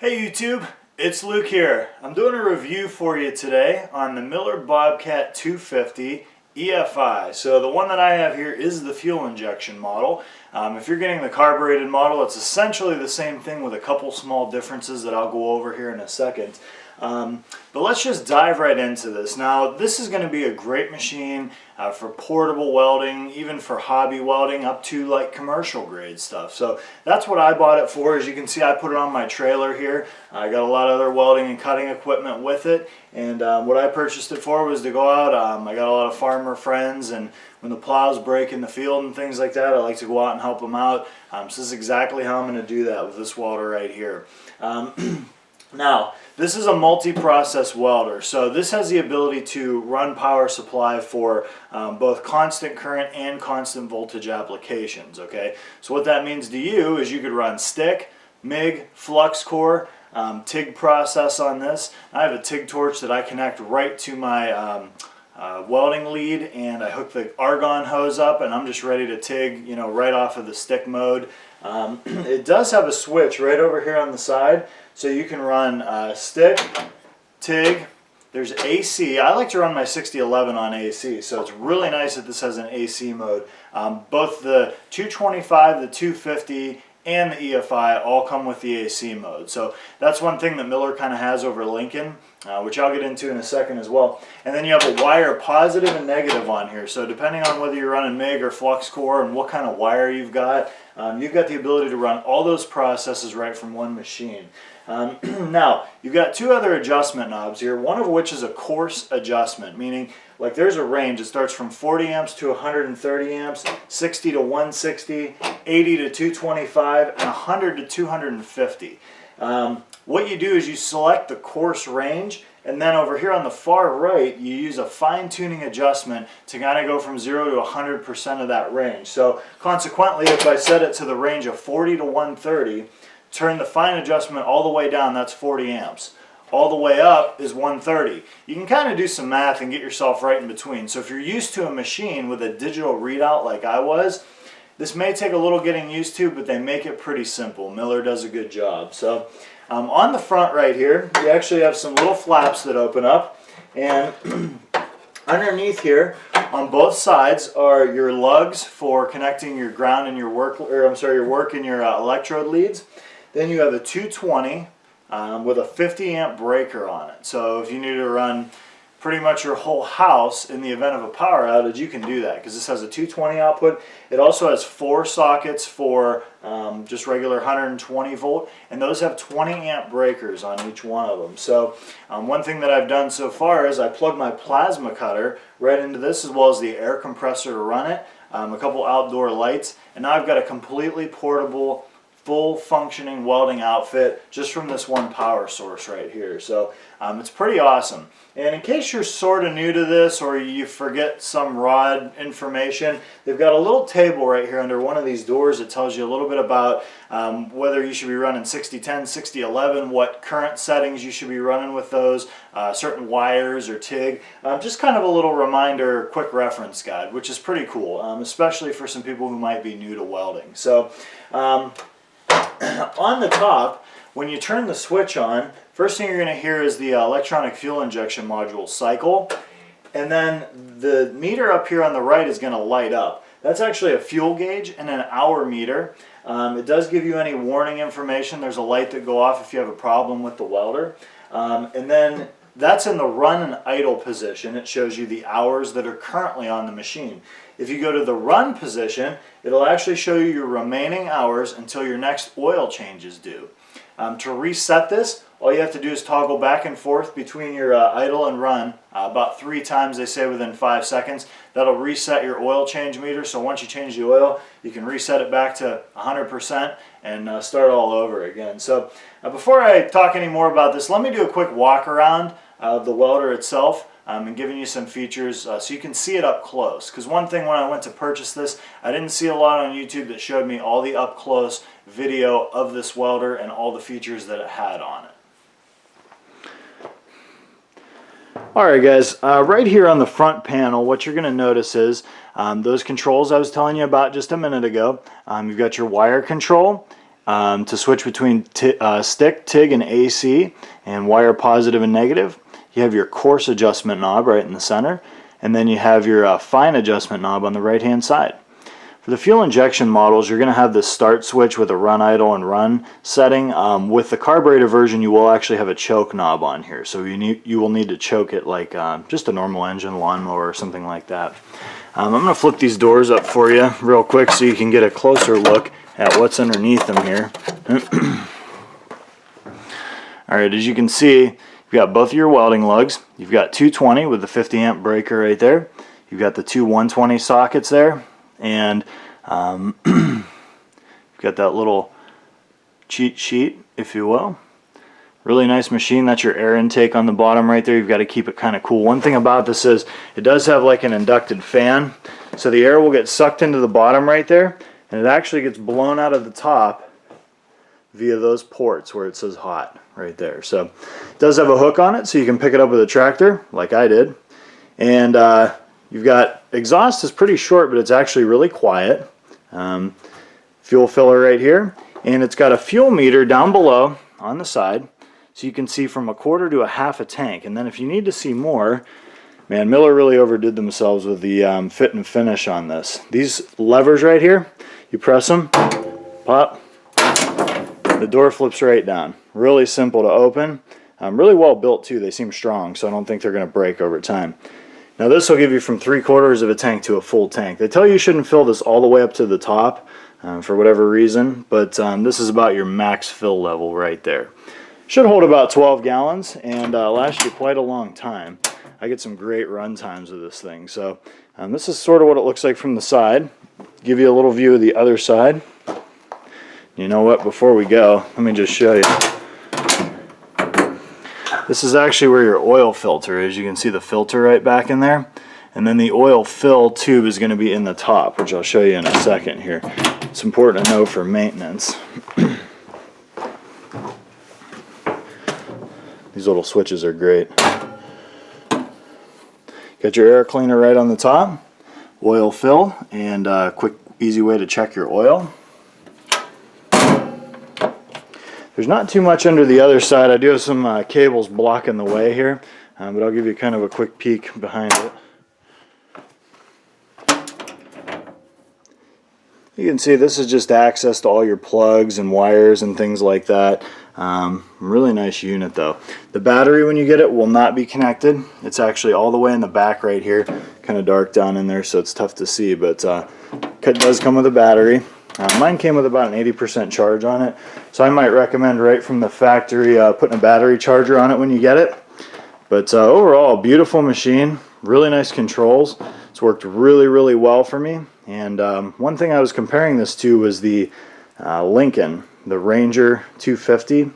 Hey YouTube, it's Luke here. I'm doing a review for you today on the Miller Bobcat 250 EFI. So the one that I have here is the fuel injection model. If you're getting the carbureted model, it's essentially the same thing with a couple small differences that I'll go over here in a second. But let's just dive right into this. Now, this is going to be a great machine for portable welding, even for hobby welding, up to like commercial grade stuff. So that's what I bought it for. As you can see, I put it on my trailer here. I got a lot of other welding and cutting equipment with it, and what I purchased it for was to go out. I got a lot of farmer friends, and when the plows break in the field and things like that, I like to go out and help them out. So this is exactly how I'm going to do that with this welder right here. Now, this is a multi-process welder, so this has the ability to run power supply for both constant current and constant voltage applications, okay? So what that means to you is you could run stick, MIG, flux core, TIG process on this. I have a TIG torch that I connect right to my welding lead, and I hook the argon hose up, and I'm just ready to TIG, right off of the stick mode. It does have a switch right over here on the side, so you can run stick, TIG. There's AC. I like to run my 6011 on AC, so it's really nice that this has an AC mode. Both the 225, the 250, and the EFI all come with the AC mode. So that's one thing that Miller kind of has over Lincoln, which I'll get into in a second as well. And then you have a wire positive and negative on here. So depending on whether you're running MIG or flux core and what kind of wire you've got the ability to run all those processes right from one machine. Now, you've got two other adjustment knobs here, one of which is a coarse adjustment, meaning like there's a range. It starts from 40 amps to 130 amps, 60 to 160, 80 to 225, and 100 to 250. What you do is you select the coarse range, and then over here on the far right, you use a fine-tuning adjustment to kind of go from 0 to 100% of that range. So consequently, if I set it to the range of 40 to 130, turn the fine adjustment all the way down, that's 40 amps. All the way up is 130. You can kind of do some math and get yourself right in between. So if you're used to a machine with a digital readout like I was, this may take a little getting used to, but they make it pretty simple. Miller does a good job. So on the front right here, you actually have some little flaps that open up, and underneath here on both sides are your lugs for connecting your ground and your work, your work and your electrode leads. Then you have a 220 with a 50 amp breaker on it. So if you need to run pretty much your whole house in the event of a power outage, you can do that because this has a 220 output. It also has 4 sockets for just regular 120 volt, and those have 20 amp breakers on each one of them. So one thing that I've done so far is I plug my plasma cutter right into this, as well as the air compressor to run it, a couple outdoor lights, and now I've got a completely portable, full functioning welding outfit just from this one power source right here. So it's pretty awesome. And in case you're sort of new to this or you forget some rod information, they've got a little table right here under one of these doors that tells you a little bit about whether you should be running 6010, 6011, what current settings you should be running with those, certain wires or TIG. Just kind of a little reminder, quick reference guide, which is pretty cool, especially for some people who might be new to welding. So on the top, when you turn the switch on, first thing you're going to hear is the electronic fuel injection module cycle, and then the meter up here on the right is going to light up. That's actually a fuel gauge and an hour meter. It does give you any warning information. There's a light that go off if you have a problem with the welder. And then that's in the run and idle position. It shows you the hours that are currently on the machine. If you go to the run position, it'll actually show you your remaining hours until your next oil change is due. To reset this, all you have to do is toggle back and forth between your idle and run about 3 times, they say, within 5 seconds. That'll reset your oil change meter, so once you change the oil, you can reset it back to 100% and start all over again. So before I talk any more about this, let me do a quick walk around of the welder itself. And giving you some features so you can see it up close. Because one thing when I went to purchase this, I didn't see a lot on YouTube that showed me all the up close video of this welder and all the features that it had on it. Alright guys, right here on the front panel, what you're going to notice is those controls I was telling you about just a minute ago. You've got your wire control, to switch between stick, TIG, and AC, and wire positive and negative. You have your coarse adjustment knob right in the center, and then you have your fine adjustment knob on the right hand side. For the fuel injection models, you're going to have the start switch with a run idle and run setting. With the carburetor version, you will actually have a choke knob on here, so you will need to choke it like just a normal engine lawnmower or something like that. I'm going to flip these doors up for you real quick so you can get a closer look at what's underneath them here. Alright, as you can see, you've got both of your welding lugs. You've got 220 with the 50 amp breaker right there. You've got the two 120 sockets there, and you've got that little cheat sheet, if you will. Really nice machine. That's your air intake on the bottom right there. You've got to keep it kind of cool. One thing about this is it does have like an inducted fan, so the air will get sucked into the bottom right there, and it actually gets blown out of the top via those ports where it says hot right there. So it does have a hook on it, so you can pick it up with a tractor like I did. And you've got exhaust is pretty short, but it's actually really quiet. Fuel filler right here, and it's got a fuel meter down below on the side, so you can see from a quarter to a half a tank. And then if you need to see more, man, Miller really overdid themselves with the fit and finish on this. These levers right here, you press them, pop, the door flips right down. Really simple to open. Really well built too. They seem strong, so I don't think they're going to break over time. Now this will give you from 3/4 of a tank to a full tank. They tell you shouldn't fill this all the way up to the top for whatever reason, but this is about your max fill level right there. Should hold about 12 gallons and last you quite a long time. I get some great run times with this thing. So this is sort of what it looks like from the side. Give you a little view of the other side. You know what, before we go, let me just show you. This is actually where your oil filter is. You can see the filter right back in there. And then the oil fill tube is going to be in the top, which I'll show you in a second here. It's important to know for maintenance. These little switches are great. Got your air cleaner right on the top, oil fill, and a quick, easy way to check your oil. There's not too much under the other side. I do have some cables blocking the way here, but I'll give you kind of a quick peek behind it. You can see this is just access to all your plugs and wires and things like that. Really nice unit though. The battery, when you get it, will not be connected. It's actually all the way in the back right here. Kind of dark down in there, so it's tough to see, but it does come with a battery. Mine came with about an 80% charge on it, so I might recommend right from the factory putting a battery charger on it when you get it. But overall, beautiful machine, really nice controls. It's worked really well for me. And one thing I was comparing this to was the Lincoln, the Ranger 250.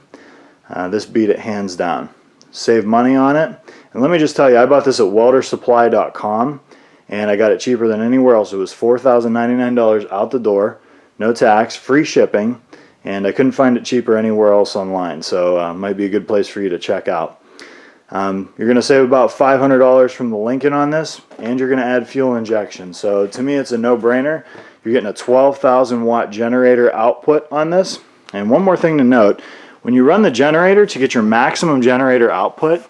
This beat it hands down. Save money on it. And let me just tell you, I bought this at weldersupply.com, and I got it cheaper than anywhere else. It was $4,099 out the door, no tax, free shipping, and I couldn't find it cheaper anywhere else online. So might be a good place for you to check out. You're going to save about $500 from the Lincoln on this, and you're going to add fuel injection. So to me, it's a no-brainer. You're getting a 12,000 watt generator output on this. And one more thing to note, when you run the generator to get your maximum generator output,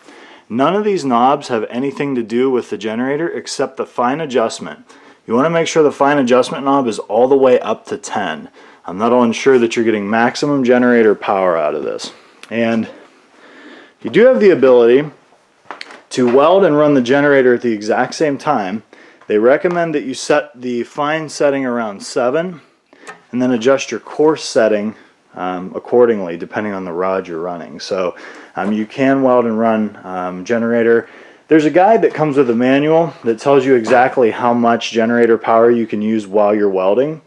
none of these knobs have anything to do with the generator except the fine adjustment. You want to make sure the fine adjustment knob is all the way up to 10. That'll ensure that you're getting maximum generator power out of this. And you do have the ability to weld and run the generator at the exact same time. They recommend that you set the fine setting around 7 and then adjust your coarse setting accordingly depending on the rod you're running. So you can weld and run generator. There's a guide that comes with a manual that tells you exactly how much generator power you can use while you're welding.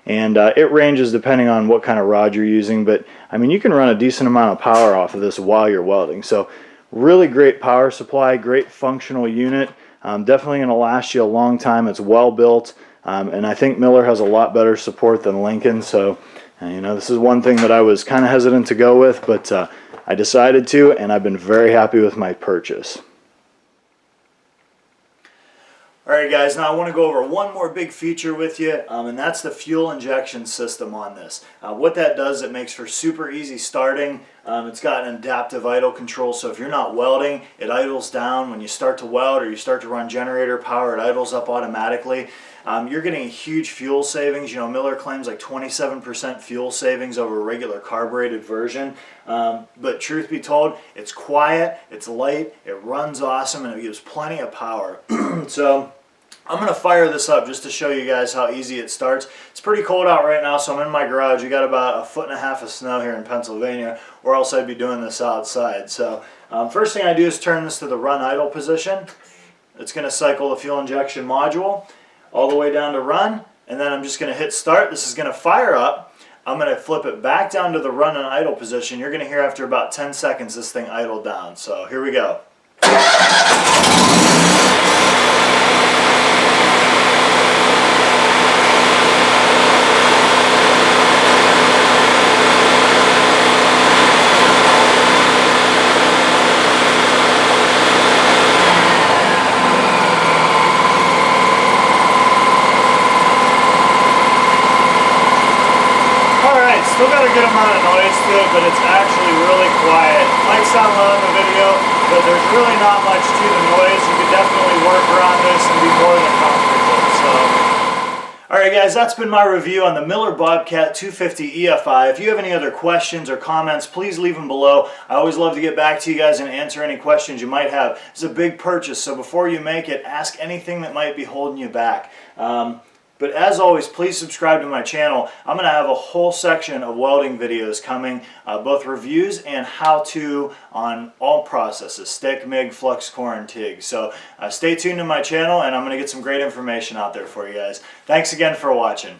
And it ranges depending on what kind of rod you're using, but I mean you can run a decent amount of power off of this while you're welding. So really great power supply, great functional unit. Definitely going to last you a long time. It's well built, and I think Miller has a lot better support than Lincoln. So you know, this is one thing that I was kind of hesitant to go with, but I decided to, and I've been very happy with my purchase. Alright guys, now I want to go over one more big feature with you, and that's the fuel injection system on this. What that does, it makes for super easy starting. It's got an adaptive idle control, so if you're not welding, it idles down. When you start to weld or you start to run generator power, it idles up automatically. You're getting huge fuel savings. You know, Miller claims like 27% fuel savings over a regular carbureted version. But truth be told, it's quiet, it's light, it runs awesome, and it gives plenty of power. So I'm going to fire this up just to show you guys how easy it starts. It's pretty cold out right now, so I'm in my garage. We got about 1.5 feet of snow here in Pennsylvania, or else I'd be doing this outside. So first thing I do is turn this to the run idle position. It's going to cycle the fuel injection module all the way down to run, and then I'm just going to hit start. This is going to fire up. I'm going to flip it back down to the run and idle position. You're going to hear after about 10 seconds this thing idle down. So here we go. Still got a good amount of noise to it, but it's actually really quiet. It might sound loud in the video, but there's really not much to the noise. You could definitely work around this and be more than comfortable. Alright guys, that's been my review on the Miller Bobcat 250 EFI. If you have any other questions or comments, please leave them below. I always love to get back to you guys and answer any questions you might have. It's a big purchase, so before you make it, ask anything that might be holding you back. But as always, please subscribe to my channel. I'm going to have a whole section of welding videos coming, both reviews and how-to on all processes, stick, MIG, flux core, and TIG. So stay tuned to my channel, and I'm going to get some great information out there for you guys. Thanks again for watching.